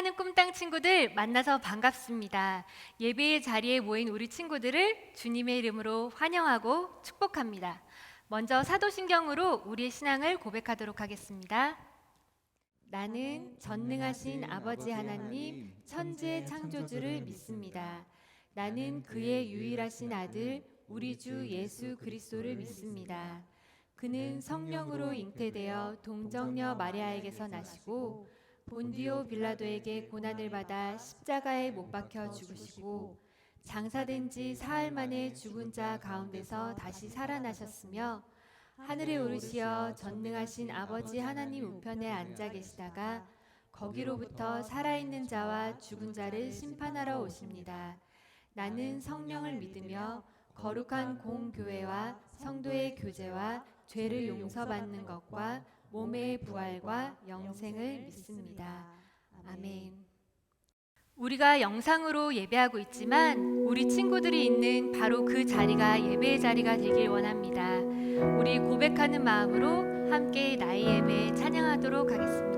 사랑하는 꿈땅 친구들 만나서 반갑습니다. 예배의 자리에 모인 우리 친구들을 주님의 이름으로 환영하고 축복합니다. 먼저 사도신경으로 우리의 신앙을 고백하도록 하겠습니다. 나는 전능하신 아버지 하나님 천지의 창조주를 믿습니다. 나는 그의 유일하신 아들 우리 주 예수 그리스도를 믿습니다. 그는 성령으로 잉태되어 동정녀 마리아에게서 나시고 본디오 빌라도에게 고난을 받아 십자가에 못 박혀 죽으시고 장사된 지 사흘 만에 죽은 자 가운데서 다시 살아나셨으며 하늘에 오르시어 전능하신 아버지 하나님 우편에 앉아 계시다가 거기로부터 살아있는 자와 죽은 자를 심판하러 오십니다. 나는 성령을 믿으며 거룩한 공교회와 성도의 교제와 죄를 용서받는 것과 몸의 부활과 영생을 믿습니다. 아멘. 우리가 영상으로 예배하고 있지만 우리 친구들이 있는 바로 그 자리가 예배의 자리가 되길 원합니다. 우리 고백하는 마음으로 함께 나의 예배 찬양하도록 하겠습니다.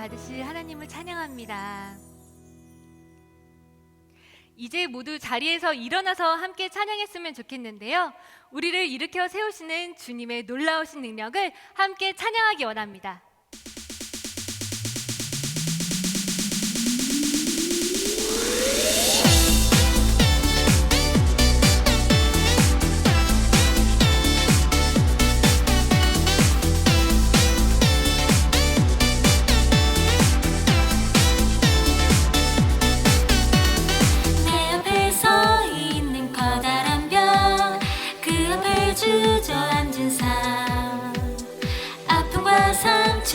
받으실 하나님을 찬양합니다. 이제 모두 자리에서 일어나서 함께 찬양했으면 좋겠는데요. 우리를 일으켜 세우시는 주님의 놀라우신 능력을 함께 찬양하기 원합니다. 주저앉은 삶 아픔과 상처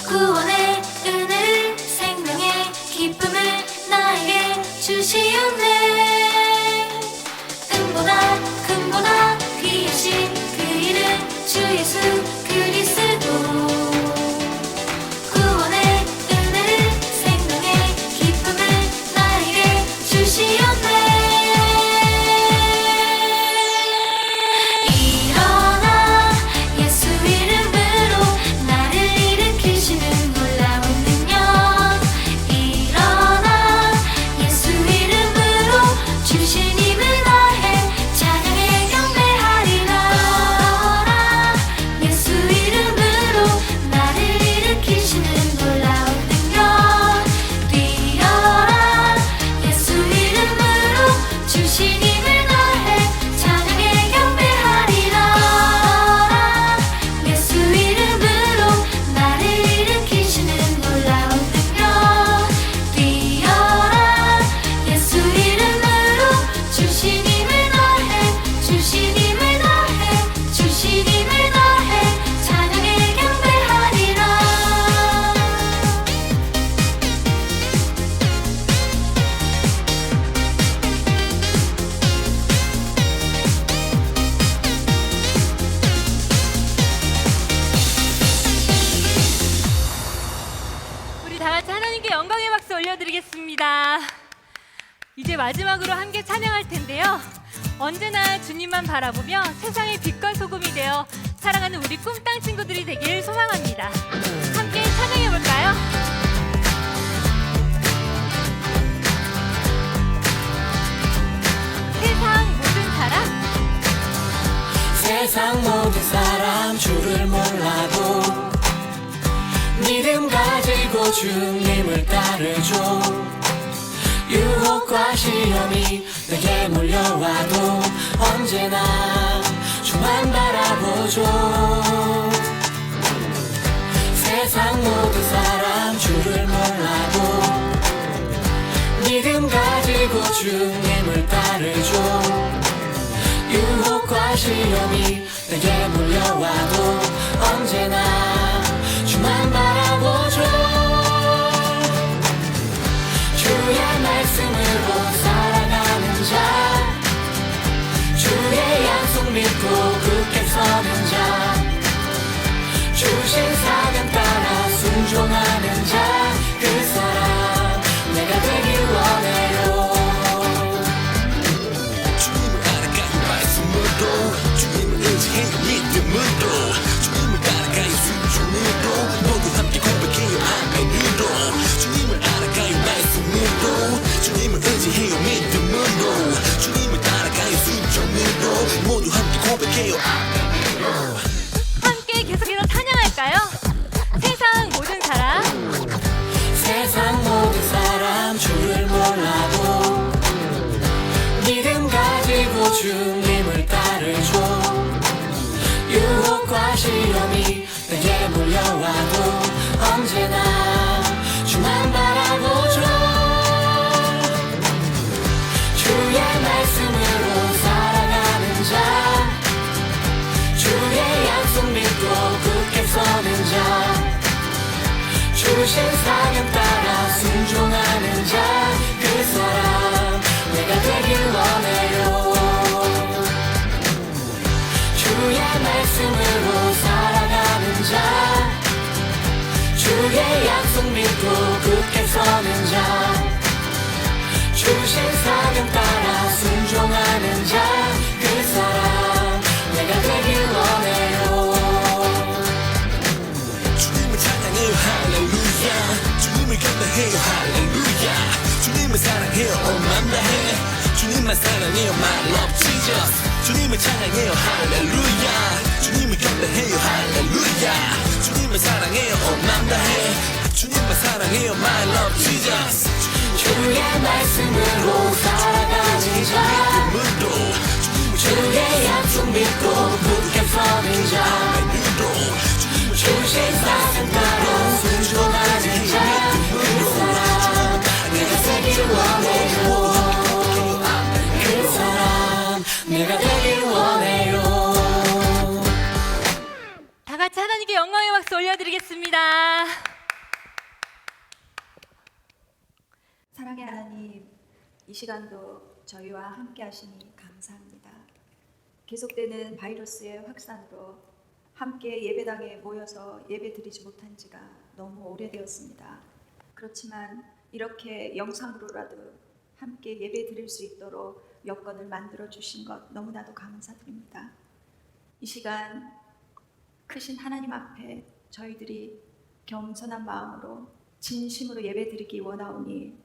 구원의 은혜를 생명의 기쁨을 나에게 주시었네. 은보다 금보다 귀하신 그 이름 주 예수 그리스도. 구원의 은혜를 생명의 기쁨을 나에게 주시었네. 일어나 예수 이름으로 나를 일으키시는 놀라운 능력. 일어나 예수 이름으로 주신 힘을 다해 찬양에 경배하리라. 예수 이름으로 나를 일으키시는 놀라운 능력. 뛰어라 예수 이름으로 주신 힘을 다해 찬양에 경배하리라. 예수 이름으로 나를 일으키시는 놀라운 능력. 뛰어라 예수 이름으로 주신 힘을 다해 주신 힘을 다해 주신 힘을 다해 찬양에 경배하리라. 우리 다 같이 하나님께 영광의 박수 올려드리겠습니다. 이제 마지막으로 함께 찬양할 텐데요. 언제나 주님만 바라보며 세상의 빛과 소금이 되어 사랑하는 우리 꿈땅 친구들이 되길 소망합니다. 함께 찬양해 볼까요? 세상 모든 사람 세상 모든 사람 주를 몰라도 믿음 가지고 주님을 따르죠. 유혹과 시험이 내게 몰려와도 언제나 주만 바라보죠. 세상 모든 사람 주를 몰라도 믿음 가지고 주님을 따르죠. 유혹과 시험이 내게 몰려와도 언제나 주만 바라보죠. 주의 말씀으로 살아가는 자, 주의 약속 믿고 굳게 서는 자, 주신 사명 따라 순종하는 자, 그 사람 내가 되길 원해요. 주님을 알아가요 말씀으로 주님을 의지해요 믿음으로 주님을 따라가요 순종으로 모두 함께 고백해요 아멘으로 주님을 알아가요 말씀으로 주님을 의지해요 믿음으로 주님을 따라가요 순종으로 모두 함께 고백해요 아멘으로. 함께 계속해서 찬양할까요? 세상 모든 사람 세상 모든 사람 주를 몰라도 믿음 가지고 주님을 따르죠. 유혹과 시험이 내게 몰려와도 언제나 주만 바라보죠. 주의 말씀으로 살아가는 자, 주의 약속 믿고 굳게 서는 자, 주신 사명 따라 순종하는 자, 그 사람 내가 되길 원해요. 주의 말씀으로 살아가는 자, 주의 약속 믿고 굳게 서는 자, 주신 사명 따라 순종하는 자, 그 사람 내가 되길 원해요. 주님을 찬양해요 할렐루야 주님을 경배해요 할렐루야 주님을 사랑해요 온 맘 다해 주님만 사랑해요 my love Jesus 주님을 찬양해요 할렐루야 주님을 경배해요 할렐루야 주님을 사랑해요 온 맘 다해 주님만 사랑해요 my love Jesus 주의 말씀으로 살아가는 자, 믿음으로 주의 약속 믿고 굳게 서는 자, 주신 사명 따라 순종하는 자, 그 사람 내가 되길 원해요. 그 사람 내가 되길 원해요. 다 같이 하나님께 영광의 박수 올려드리겠습니다. 이 시간도 저희와 함께 하시니 감사합니다. 계속되는 바이러스의 확산으로 함께 예배당에 모여서 예배 드리지 못한 지가 너무 오래되었습니다. 그렇지만 이렇게 영상으로라도 함께 예배 드릴 수 있도록 여건을 만들어 주신 것 너무나도 감사드립니다. 이 시간 크신 하나님 앞에 저희들이 겸손한 마음으로 진심으로 예배 드리기 원하오니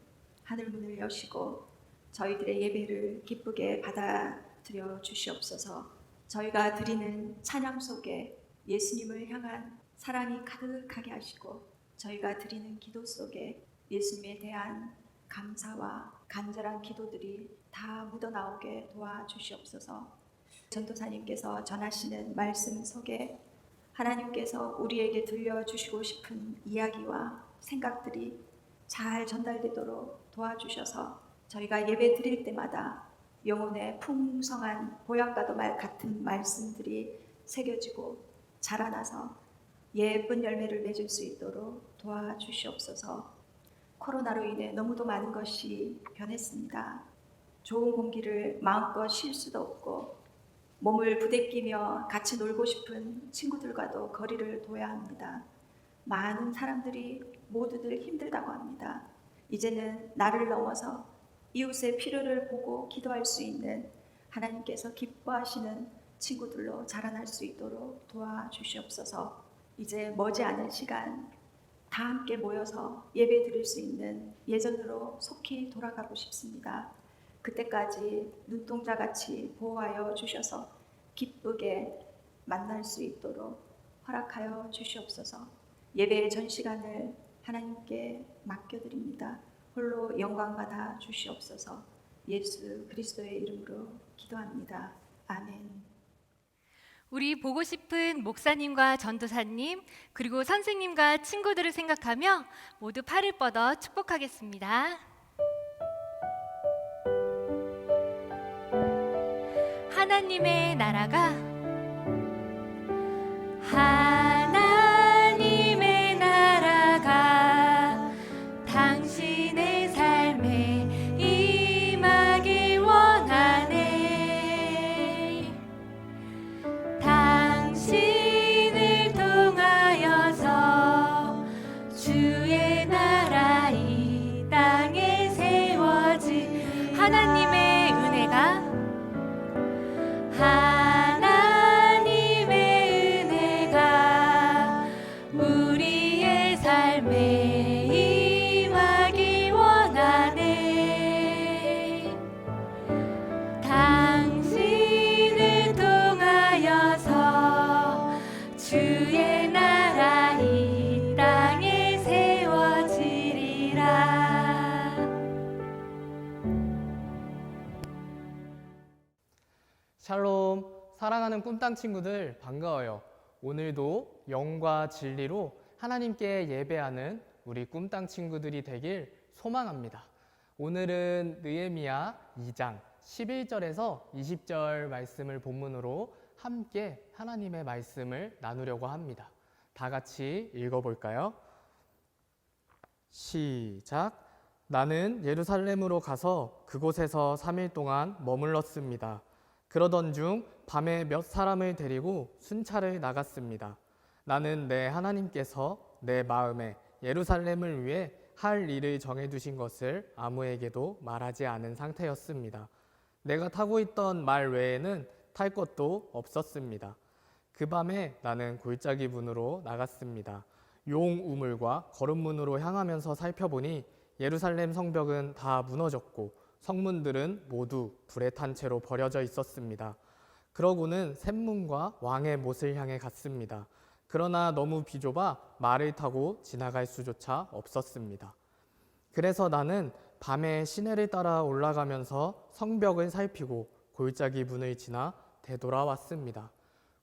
하늘 문을 여시고 저희들의 예배를 기쁘게 받아들여 주시옵소서. 저희가 드리는 찬양 속에 예수님을 향한 사랑이 가득하게 하시고 저희가 드리는 기도 속에 예수님에 대한 감사와 간절한 기도들이 다 묻어나오게 도와주시옵소서. 전도사님께서 전하시는 말씀 속에 하나님께서 우리에게 들려주시고 싶은 이야기와 생각들이 잘 전달되도록 도와주셔서 저희가 예배 드릴 때마다 영혼의 풍성한 보약과도 같은 말씀들이 새겨지고 자라나서 예쁜 열매를 맺을 수 있도록 도와주시옵소서. 코로나로 인해 너무도 많은 것이 변했습니다. 좋은 공기를 마음껏 쉴 수도 없고 몸을 부대끼며 같이 놀고 싶은 친구들과도 거리를 둬야 합니다. 많은 사람들이 모두들 힘들다고 합니다. 이제는 나를 넘어서 이웃의 필요를 보고 기도할 수 있는 하나님께서 기뻐하시는 친구들로 자라날 수 있도록 도와주시옵소서. 이제 머지않은 시간 다 함께 모여서 예배 드릴 수 있는 예전으로 속히 돌아가고 싶습니다. 그때까지 눈동자같이 보호하여 주셔서 기쁘게 만날 수 있도록 허락하여 주시옵소서. 예배의 전 시간을 하나님께 맡겨드립니다. 홀로 영광 받아 주시옵소서. 예수 그리스도의 이름으로 기도합니다. 아멘. 우리 보고 싶은 목사님과 전도사님 그리고 선생님과 친구들을 생각하며 모두 팔을 뻗어 축복하겠습니다. 하나님의 나라가 하나님의 나라가 당신의 삶에 임하길 원하네. 당신을 통하여서 주의 나라 이 땅에 세워진 하나님의 은혜가 하나님의 은혜가 우리의 삶에 임하길 원하네. 당신을 통하여서 주의 나라 이 땅에 세워지리라. 샬롬, 사랑하는 꿈땅 친구들 반가워요. 오늘도 영과 진리로 하나님께 예배하는 우리 꿈땅 친구들이 되길 소망합니다. 오늘은 느헤미야 2장 11절에서 20절 말씀을 본문으로 함께 하나님의 말씀을 나누려고 합니다. 다 같이 읽어볼까요? 시작. 나는 예루살렘으로 가서 그곳에서 3일 동안 머물렀습니다. 그러던 중 밤에 몇 사람을 데리고 순찰을 나갔습니다. 나는 내 하나님께서 내 마음에 예루살렘을 위해 할 일을 정해두신 것을 아무에게도 말하지 않은 상태였습니다. 내가 타고 있던 말 외에는 탈 것도 없었습니다. 그 밤에 나는 골짜기 문으로 나갔습니다. 용 우물과 거름문으로 향하면서 살펴보니 예루살렘 성벽은 다 무너졌고 성문들은 모두 불에 탄 채로 버려져 있었습니다. 그러고는 샘문과 왕의 못을 향해 갔습니다. 그러나 너무 비좁아 말을 타고 지나갈 수조차 없었습니다. 그래서 나는 밤에 시내를 따라 올라가면서 성벽을 살피고 골짜기 문을 지나 되돌아왔습니다.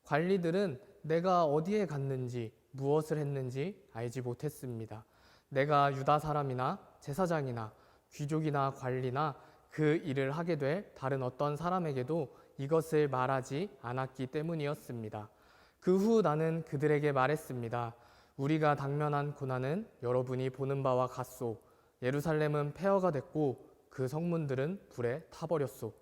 관리들은 내가 어디에 갔는지 무엇을 했는지 알지 못했습니다. 내가 유다 사람이나 제사장이나 귀족이나 관리나 그 일을 하게 될 다른 어떤 사람에게도 이것을 말하지 않았기 때문이었습니다. 그 후 나는 그들에게 말했습니다. 우리가 당면한 고난은 여러분이 보는 바와 같소. 예루살렘은 폐허가 됐고 그 성문들은 불에 타버렸소.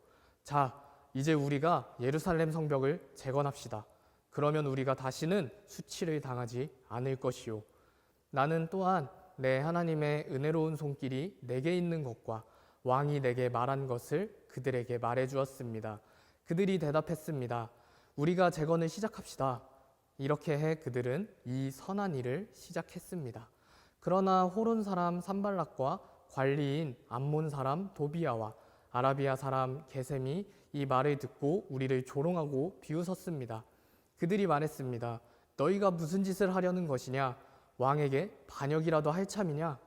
자, 이제 우리가 예루살렘 성벽을 재건합시다. 그러면 우리가 다시는 수치를 당하지 않을 것이요. 나는 또한 내 하나님의 은혜로운 손길이 내게 있는 것과 왕이 내게 말한 것을 그들에게 말해 주었습니다. 그들이 대답했습니다. 우리가 재건을 시작합시다. 이렇게 해 그들은 이 선한 일을 시작했습니다. 그러나 호론 사람 산발락과 관리인 암몬 사람 도비아와 아라비아 사람 게셈이 이 말을 듣고 우리를 조롱하고 비웃었습니다. 그들이 말했습니다. 너희가 무슨 짓을 하려는 것이냐? 왕에게 반역이라도 할 참이냐?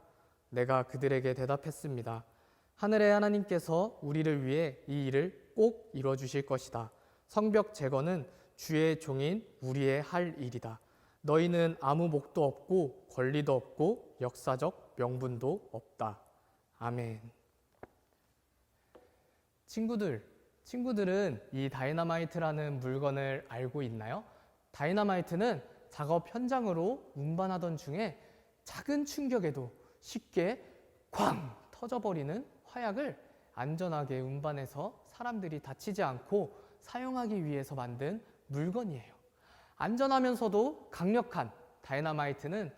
내가 그들에게 대답했습니다. 하늘의 하나님께서 우리를 위해 이 일을 꼭 이루어 주실 것이다. 성벽 재건은 주의 종인 우리의 할 일이다. 너희는 아무 목도 없고 권리도 없고 역사적 명분도 없다. 아멘. 친구들은 이 다이너마이트라는 물건을 알고 있나요? 다이너마이트는 작업 현장으로 운반하던 중에 작은 충격에도 쉽게 쾅 터져버리는 화약을 안전하게 운반해서 사람들이 다치지 않고 사용하기 위해서 만든 물건이에요. 안전하면서도 강력한 다이너마이트는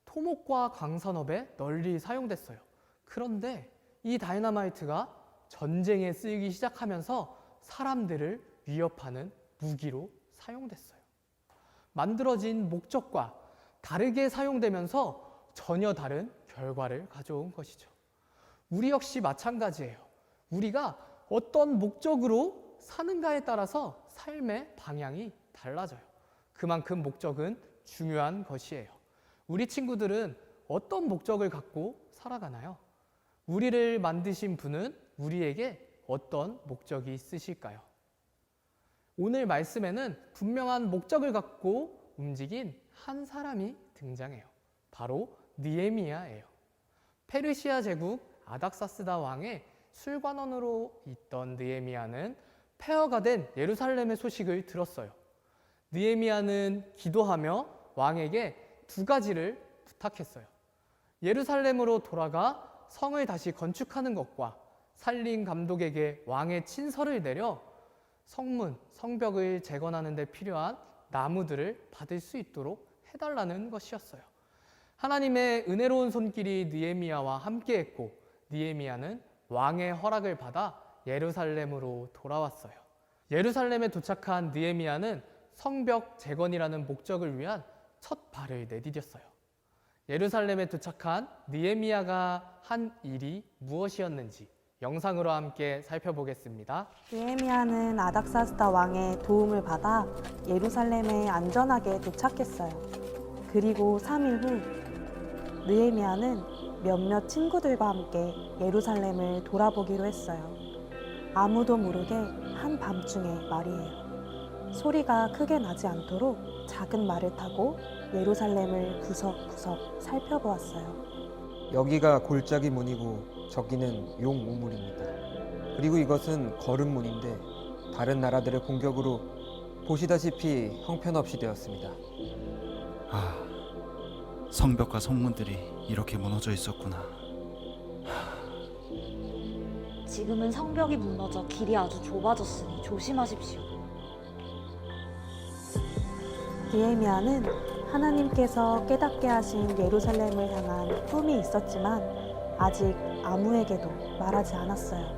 토목과 광산업에 널리 사용됐어요. 그런데 이 다이너마이트가 전쟁에 쓰이기 시작하면서 사람들을 위협하는 무기로 사용됐어요. 만들어진 목적과 다르게 사용되면서 전혀 다른 결과를 가져온 것이죠. 우리 역시 마찬가지예요. 우리가 어떤 목적으로 사는가에 따라서 삶의 방향이 달라져요. 그만큼 목적은 중요한 것이에요. 우리 친구들은 어떤 목적을 갖고 살아가나요? 우리를 만드신 분은 우리에게 어떤 목적이 있으실까요? 오늘 말씀에는 분명한 목적을 갖고 움직인 한 사람이 등장해요. 바로 느헤미야예요. 페르시아 제국 아닥사스다 왕의 술관원으로 있던 느헤미야는 폐허가 된 예루살렘의 소식을 들었어요. 느헤미야는 기도하며 왕에게 두 가지를 부탁했어요. 예루살렘으로 돌아가 성을 다시 건축하는 것과 살림 감독에게 왕의 친서를 내려 성문, 성벽을 재건하는 데 필요한 나무들을 받을 수 있도록 해달라는 것이었어요. 하나님의 은혜로운 손길이 느헤미야와 함께했고 느헤미야는 왕의 허락을 받아 예루살렘으로 돌아왔어요. 예루살렘에 도착한 느헤미야는 성벽 재건이라는 목적을 위한 첫 발을 내디뎠어요. 예루살렘에 도착한 느헤미야가 한 일이 무엇이었는지 영상으로 함께 살펴보겠습니다. 느헤미야는 아닥사스다 왕의 도움을 받아 예루살렘에 안전하게 도착했어요. 그리고 3일 후 느헤미야는 몇몇 친구들과 함께 예루살렘을 돌아보기로 했어요. 아무도 모르게 한밤중에 말이에요. 소리가 크게 나지 않도록 작은 말을 타고 예루살렘을 구석구석 살펴보았어요. 여기가 골짜기 문이고 저기는 용 우물입니다. 그리고 이것은 거름문인데 다른 나라들의 공격으로 보시다시피 형편없이 되었습니다. 아, 성벽과 성문들이 이렇게 무너져 있었구나. 지금은 성벽이 무너져 길이 아주 좁아졌으니 조심하십시오. 느헤미야는 하나님께서 깨닫게 하신 예루살렘을 향한 꿈이 있었지만 아직 아무에게도 말하지 않았어요.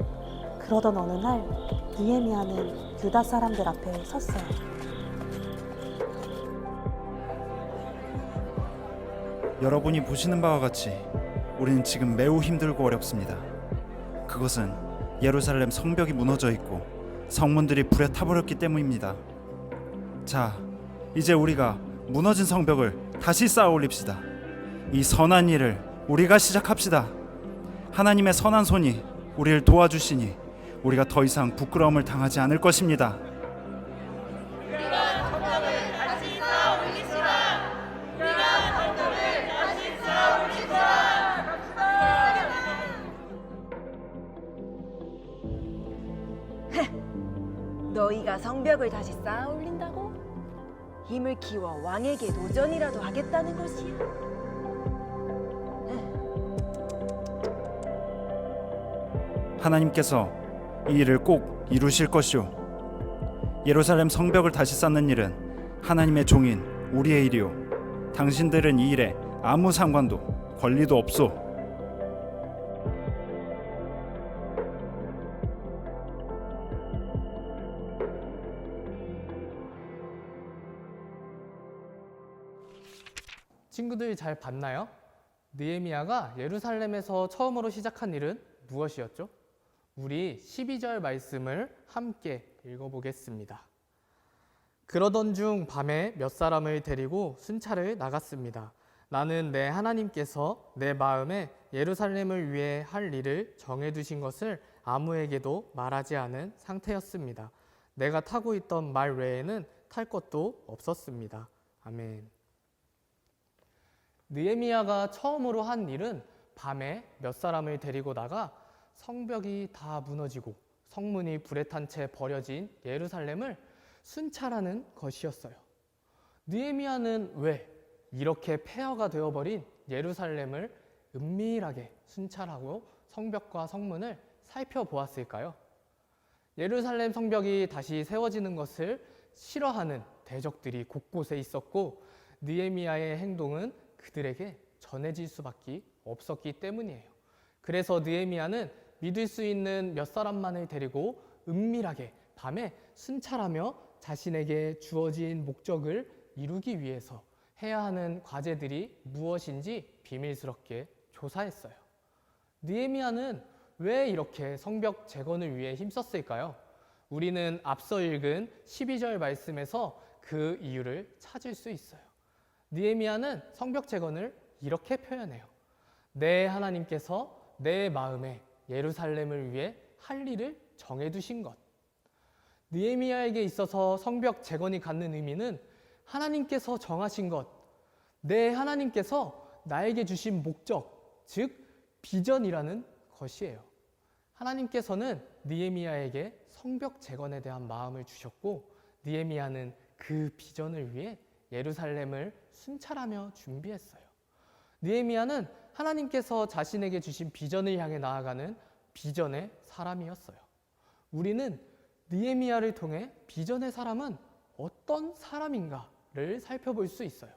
그러던 어느 날 느헤미야는 유다 사람들 앞에 섰어요. 여러분이 보시는 바와 같이 우리는 지금 매우 힘들고 어렵습니다. 그것은 예루살렘 성벽이 무너져 있고 성문들이 불에 타버렸기 때문입니다. 자, 이제 우리가 무너진 성벽을 다시 쌓아 올립시다. 이 선한 일을 우리가 시작합시다. 하나님의 선한 손이 우리를 도와주시니 우리가 더 이상 부끄러움을 당하지 않을 것입니다. 너희가 성벽을 다시 쌓아 올린다고? 힘을 키워 왕에게 도전이라도 하겠다는 것이야? 하나님께서 이 일을 꼭 이루실 것이오. 예루살렘 성벽을 다시 쌓는 일은 하나님의 종인 우리의 일이오. 당신들은 이 일에 아무 상관도 권리도 없소. 친구들 잘 봤나요? 느헤미야가 예루살렘에서 처음으로 시작한 일은 무엇이었죠? 우리 12절 말씀을 함께 읽어보겠습니다. 그러던 중 밤에 몇 사람을 데리고 순찰을 나갔습니다. 나는 내 하나님께서 내 마음에 예루살렘을 위해 할 일을 정해두신 것을 아무에게도 말하지 않은 상태였습니다. 내가 타고 있던 말 외에는 탈 것도 없었습니다. 아멘. 느헤미야가 처음으로 한 일은 밤에 몇 사람을 데리고 나가 성벽이 다 무너지고 성문이 불에 탄 채 버려진 예루살렘을 순찰하는 것이었어요. 느헤미야는 왜 이렇게 폐허가 되어버린 예루살렘을 은밀하게 순찰하고 성벽과 성문을 살펴보았을까요? 예루살렘 성벽이 다시 세워지는 것을 싫어하는 대적들이 곳곳에 있었고 느헤미야의 행동은 그들에게 전해질 수밖에 없었기 때문이에요. 그래서 느헤미야는 믿을 수 있는 몇 사람만을 데리고 은밀하게 밤에 순찰하며 자신에게 주어진 목적을 이루기 위해서 해야 하는 과제들이 무엇인지 비밀스럽게 조사했어요. 느헤미야는 왜 이렇게 성벽 재건을 위해 힘썼을까요? 우리는 앞서 읽은 12절 말씀에서 그 이유를 찾을 수 있어요. 느헤미야는 성벽 재건을 이렇게 표현해요. 내 하나님께서 내 마음에 예루살렘을 위해 할 일을 정해두신 것. 느헤미야에게 있어서 성벽 재건이 갖는 의미는 하나님께서 정하신 것, 내 하나님께서 나에게 주신 목적, 즉 비전이라는 것이에요. 하나님께서는 느헤미야에게 성벽 재건에 대한 마음을 주셨고 느헤미야는 그 비전을 위해 예루살렘을 순찰하며 준비했어요. 느헤미야는 하나님께서 자신에게 주신 비전을 향해 나아가는 비전의 사람이었어요. 우리는 느헤미야를 통해 비전의 사람은 어떤 사람인가를 살펴볼 수 있어요.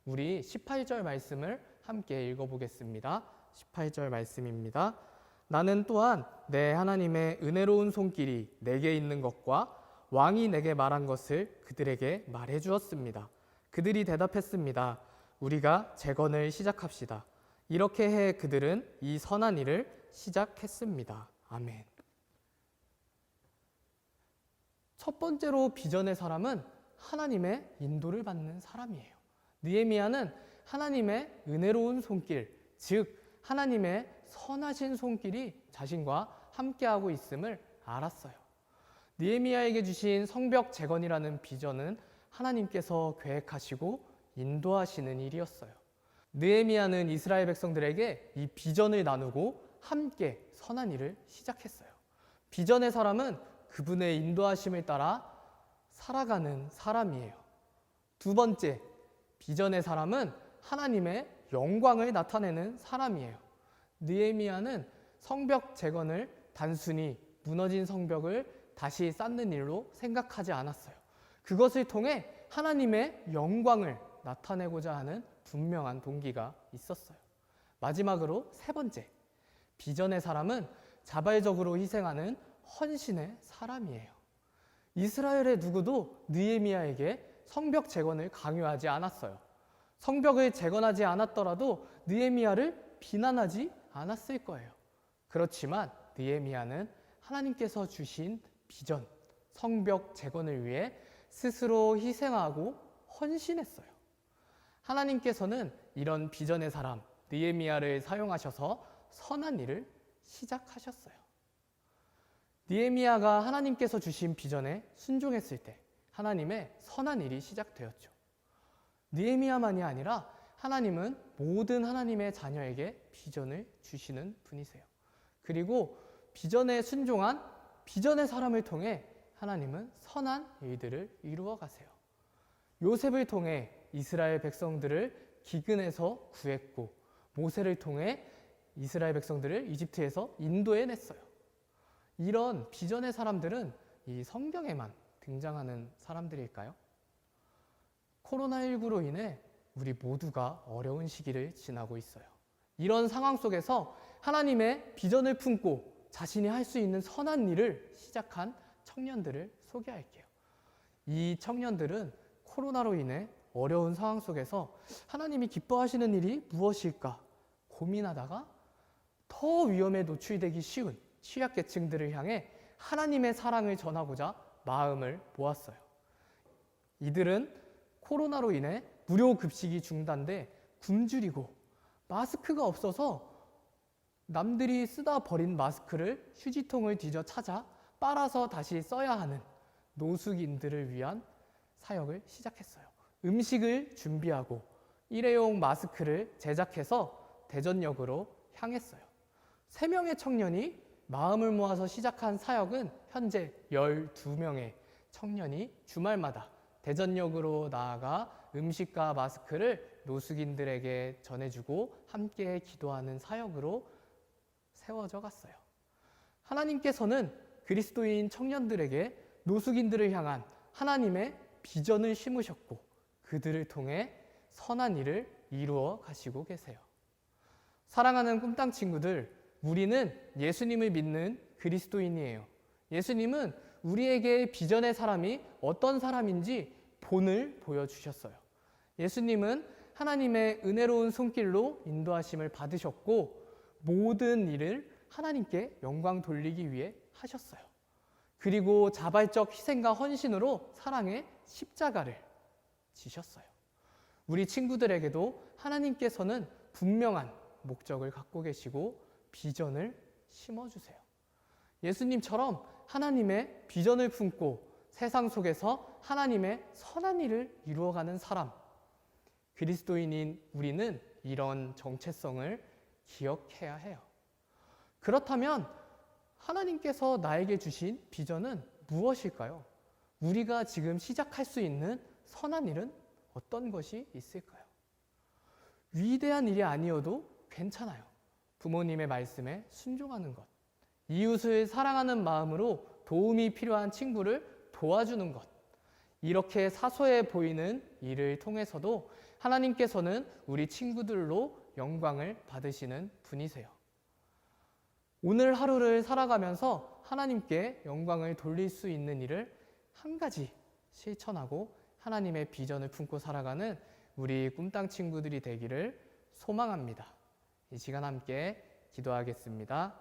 우리 18절 말씀을 함께 읽어보겠습니다. 18절 말씀입니다. 나는 또한 내 하나님의 은혜로운 손길이 내게 있는 것과 왕이 내게 말한 것을 그들에게 말해 주었습니다. 그들이 대답했습니다. 우리가 재건을 시작합시다. 이렇게 해 그들은 이 선한 일을 시작했습니다. 아멘. 첫 번째로 비전의 사람은 하나님의 인도를 받는 사람이에요. 느헤미야는 하나님의 은혜로운 손길, 즉 하나님의 선하신 손길이 자신과 함께하고 있음을 알았어요. 느헤미야에게 주신 성벽 재건이라는 비전은 하나님께서 계획하시고 인도하시는 일이었어요. 느헤미야는 이스라엘 백성들에게 이 비전을 나누고 함께 선한 일을 시작했어요. 비전의 사람은 그분의 인도하심을 따라 살아가는 사람이에요. 두 번째, 비전의 사람은 하나님의 영광을 나타내는 사람이에요. 느헤미야는 성벽 재건을 단순히 무너진 성벽을 다시 쌓는 일로 생각하지 않았어요. 그것을 통해 하나님의 영광을 나타내고자 하는 분명한 동기가 있었어요. 마지막으로 세 번째, 비전의 사람은 자발적으로 희생하는 헌신의 사람이에요. 이스라엘의 누구도 느헤미야에게 성벽 재건을 강요하지 않았어요. 성벽을 재건하지 않았더라도 느헤미야를 비난하지 않았을 거예요. 그렇지만 느헤미야는 하나님께서 주신 비전, 성벽 재건을 위해 스스로 희생하고 헌신했어요. 하나님께서는 이런 비전의 사람 느헤미야를 사용하셔서 선한 일을 시작하셨어요. 느헤미야가 하나님께서 주신 비전에 순종했을 때 하나님의 선한 일이 시작되었죠. 느헤미야만이 아니라 하나님은 모든 하나님의 자녀에게 비전을 주시는 분이세요. 그리고 비전에 순종한 비전의 사람을 통해 하나님은 선한 일들을 이루어 가세요. 요셉을 통해 이스라엘 백성들을 기근에서 구했고 모세를 통해 이스라엘 백성들을 이집트에서 인도해냈어요. 이런 비전의 사람들은 이 성경에만 등장하는 사람들일까요? 코로나19로 인해 우리 모두가 어려운 시기를 지나고 있어요. 이런 상황 속에서 하나님의 비전을 품고 자신이 할 수 있는 선한 일을 시작한 청년들을 소개할게요. 이 청년들은 코로나로 인해 어려운 상황 속에서 하나님이 기뻐하시는 일이 무엇일까 고민하다가 더 위험에 노출되기 쉬운 취약계층들을 향해 하나님의 사랑을 전하고자 마음을 모았어요. 이들은 코로나로 인해 무료 급식이 중단돼 굶주리고 마스크가 없어서 남들이 쓰다 버린 마스크를 휴지통을 뒤져 찾아 빨아서 다시 써야 하는 노숙인들을 위한 사역을 시작했어요. 음식을 준비하고 일회용 마스크를 제작해서 대전역으로 향했어요. 3명의 청년이 마음을 모아서 시작한 사역은 현재 12명의 청년이 주말마다 대전역으로 나아가 음식과 마스크를 노숙인들에게 전해주고 함께 기도하는 사역으로 세워져 갔어요. 하나님께서는 그리스도인 청년들에게 노숙인들을 향한 하나님의 비전을 심으셨고 그들을 통해 선한 일을 이루어 가시고 계세요. 사랑하는 꿈땅 친구들, 우리는 예수님을 믿는 그리스도인이에요. 예수님은 우리에게 비전의 사람이 어떤 사람인지 본을 보여주셨어요. 예수님은 하나님의 은혜로운 손길로 인도하심을 받으셨고 모든 일을 하나님께 영광 돌리기 위해 하셨어요. 그리고 자발적 희생과 헌신으로 사랑의 십자가를 지셨어요. 우리 친구들에게도 하나님께서는 분명한 목적을 갖고 계시고 비전을 심어주세요. 예수님처럼 하나님의 비전을 품고 세상 속에서 하나님의 선한 일을 이루어가는 사람, 그리스도인인 우리는 이런 정체성을 기억해야 해요. 그렇다면 하나님께서 나에게 주신 비전은 무엇일까요? 우리가 지금 시작할 수 있는 선한 일은 어떤 것이 있을까요? 위대한 일이 아니어도 괜찮아요. 부모님의 말씀에 순종하는 것, 이웃을 사랑하는 마음으로 도움이 필요한 친구를 도와주는 것, 이렇게 사소해 보이는 일을 통해서도 하나님께서는 우리 친구들로 영광을 받으시는 분이세요. 오늘 하루를 살아가면서 하나님께 영광을 돌릴 수 있는 일을 한 가지 실천하고 하나님의 비전을 품고 살아가는 우리 꿈땅 친구들이 되기를 소망합니다. 이 시간 함께 기도하겠습니다.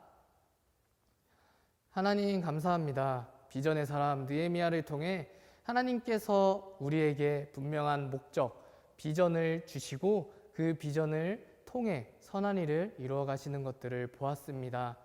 하나님 감사합니다. 비전의 사람 느헤미야를 통해 하나님께서 우리에게 분명한 목적, 비전을 주시고 그 비전을 통해 선한 일을 이루어 가시는 것들을 보았습니다.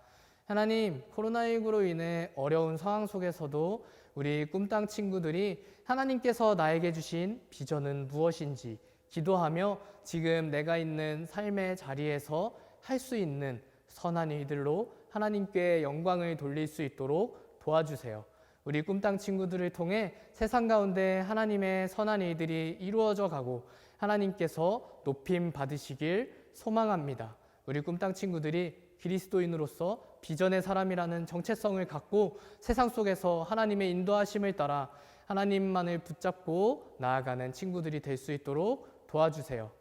하나님, 코로나19로 인해 어려운 상황 속에서도 우리 꿈땅 친구들이 하나님께서 나에게 주신 비전은 무엇인지 기도하며 지금 내가 있는 삶의 자리에서 할 수 있는 선한 일들로 하나님께 영광을 돌릴 수 있도록 도와주세요. 우리 꿈땅 친구들을 통해 세상 가운데 하나님의 선한 일들이 이루어져 가고 하나님께서 높임 받으시길 소망합니다. 우리 꿈땅 친구들이 그리스도인으로서 비전의 사람이라는 정체성을 갖고 세상 속에서 하나님의 인도하심을 따라 하나님만을 붙잡고 나아가는 친구들이 될 수 있도록 도와주세요.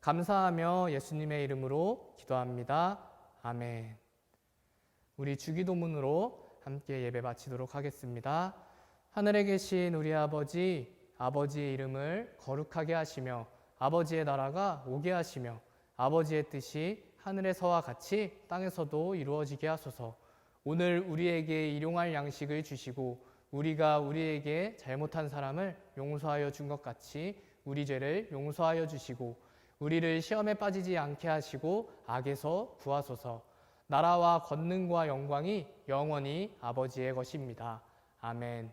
감사하며 예수님의 이름으로 기도합니다. 아멘. 우리 주기도문으로 함께 예배 마치도록 하겠습니다. 하늘에 계신 우리 아버지, 아버지의 이름을 거룩하게 하시며 아버지의 나라가 오게 하시며 아버지의 뜻이 하늘에서와 같이 땅에서도 이루어지게 하소서. 오늘 우리에게 일용할 양식을 주시고 우리가 우리에게 잘못한 사람을 용서하여 준 것 같이 우리 죄를 용서하여 주시고 우리를 시험에 빠지지 않게 하시고 악에서 구하소서. 나라와 권능과 영광이 영원히 아버지의 것입니다. 아멘.